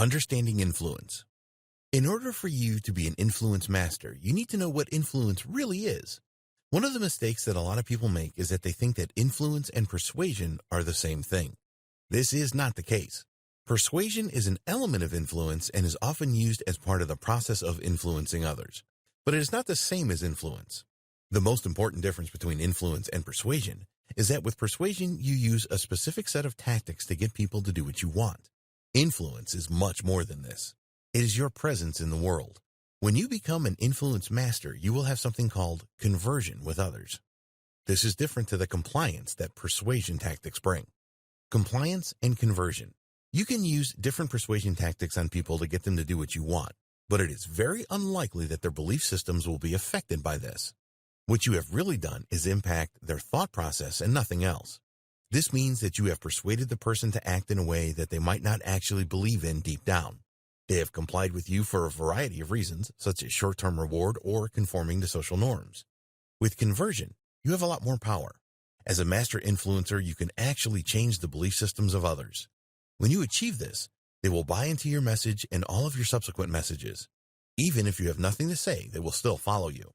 Understanding influence. In order for you to be an influence master, you need to know what influence really is. One of the mistakes that a lot of people make is that they think that influence and persuasion are the same thing. This is not the case. Persuasion is an element of influence and is often used as part of the process of influencing others. But it is not the same as influence. The most important difference between influence and persuasion is that with persuasion, you use a specific set of tactics to get people to do what you want. Influence is much more than this. It is your presence in the world. When you become an influence master, you will have something called conversion with others. This is different to the compliance that persuasion tactics bring. Compliance and conversion. You can use different persuasion tactics on people to get them to do what you want, but it is very unlikely that their belief systems will be affected by this. What you have really done is impact their thought process and nothing else. This means that you have persuaded the person to act in a way that they might not actually believe in deep down. They have complied with you for a variety of reasons, such as short-term reward or conforming to social norms. With conversion, you have a lot more power. As a master influencer, you can actually change the belief systems of others. When you achieve this, they will buy into your message and all of your subsequent messages. Even if you have nothing to say, they will still follow you.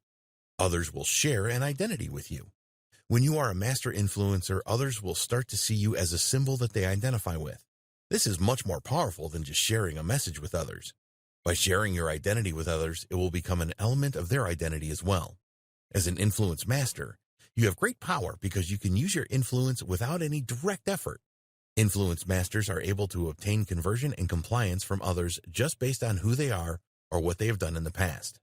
Others will share an identity with you. When you are a master influencer, others will start to see you as a symbol that they identify with. This is much more powerful than just sharing a message with others. By sharing your identity with others, it will become an element of their identity as well. As an influence master, you have great power because you can use your influence without any direct effort. Influence masters are able to obtain conversion and compliance from others just based on who they are or what they have done in the past.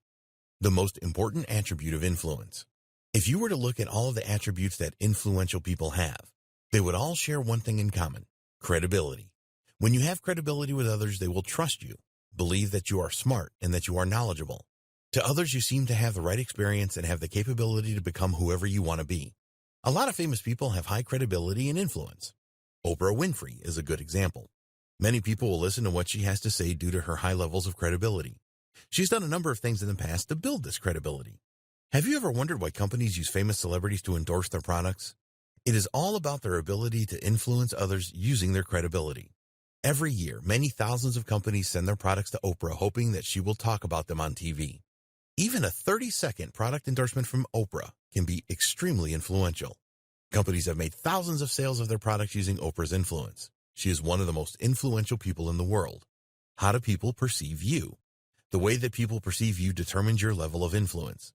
The most important attribute of influence. If you were to look at all of the attributes that influential people have, they would all share one thing in common: credibility. When you have credibility with others, they will trust you, believe that you are smart and that you are knowledgeable. To others, you seem to have the right experience and have the capability to become whoever you want to be. A lot of famous people have high credibility and influence. Oprah Winfrey is a good example. Many people will listen to what she has to say due to her high levels of credibility. She's done a number of things in the past to build this credibility. Have you ever wondered why companies use famous celebrities to endorse their products? It is all about their ability to influence others using their credibility. Every year, many thousands of companies send their products to Oprah hoping that she will talk about them on TV. Even a 30-second product endorsement from Oprah can be extremely influential. Companies have made thousands of sales of their products using Oprah's influence. She is one of the most influential people in the world. How do people perceive you? The way that people perceive you determines your level of influence.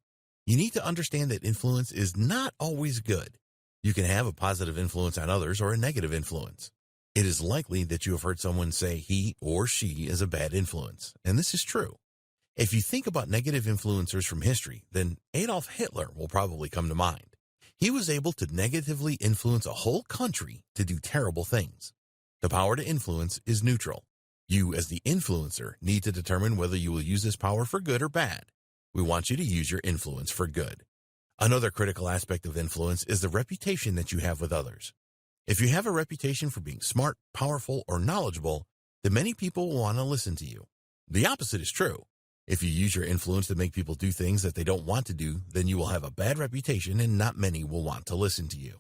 You need to understand that influence is not always good. You can have a positive influence on others or a negative influence. It is likely that you have heard someone say he or she is a bad influence, and this is true. If you think about negative influencers from history, then Adolf Hitler will probably come to mind. He was able to negatively influence a whole country to do terrible things. The power to influence is neutral. You, as the influencer, need to determine whether you will use this power for good or bad. We want you to use your influence for good. Another critical aspect of influence is the reputation that you have with others. If you have a reputation for being smart, powerful, or knowledgeable, then many people will want to listen to you. The opposite is true. If you use your influence to make people do things that they don't want to do, then you will have a bad reputation and not many will want to listen to you.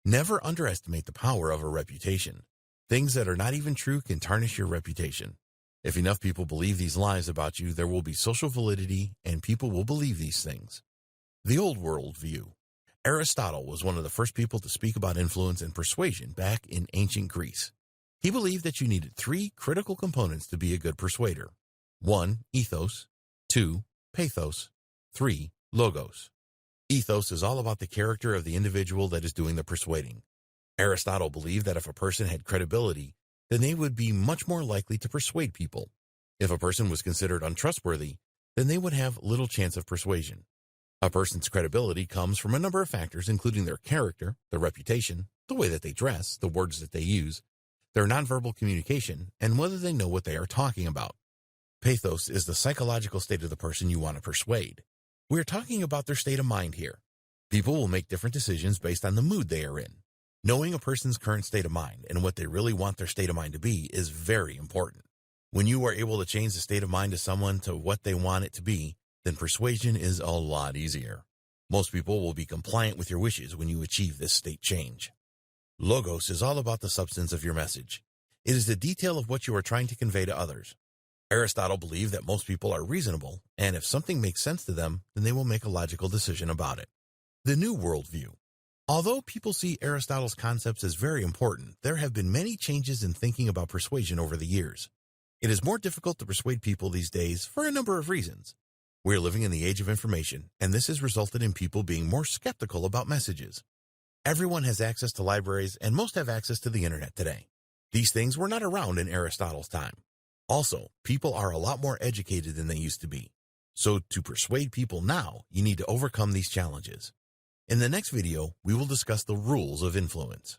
Never underestimate the power of a reputation. Things that are not even true can tarnish your reputation. If enough people believe these lies about you, there will be social validity and people will believe these things. The old world view. Aristotle was one of the first people to speak about influence and persuasion back in ancient Greece. He believed that you needed 3 critical components to be a good persuader. 1. Ethos. 2. Pathos. 3. Logos. Ethos is all about the character of the individual that is doing the persuading. Aristotle believed that if a person had credibility, then they would be much more likely to persuade people. If a person was considered untrustworthy, then they would have little chance of persuasion. A person's credibility comes from a number of factors, including their character, their reputation, the way that they dress, the words that they use, their nonverbal communication, and whether they know what they are talking about. Pathos is the psychological state of the person you want to persuade. We are talking about their state of mind here. People will make different decisions based on the mood they are in. Knowing a person's current state of mind and what they really want their state of mind to be is very important. When you are able to change the state of mind of someone to what they want it to be, then persuasion is a lot easier. Most people will be compliant with your wishes when you achieve this state change. Logos is all about the substance of your message. It is the detail of what you are trying to convey to others. Aristotle believed that most people are reasonable, and if something makes sense to them, then they will make a logical decision about it. The new worldview. Although people see Aristotle's concepts as very important, there have been many changes in thinking about persuasion over the years. It is more difficult to persuade people these days for a number of reasons. We are living in the age of information, and this has resulted in people being more skeptical about messages. Everyone has access to libraries, and most have access to the internet today. These things were not around in Aristotle's time. Also, people are a lot more educated than they used to be. So to persuade people now, you need to overcome these challenges. In the next video, we will discuss the rules of influence.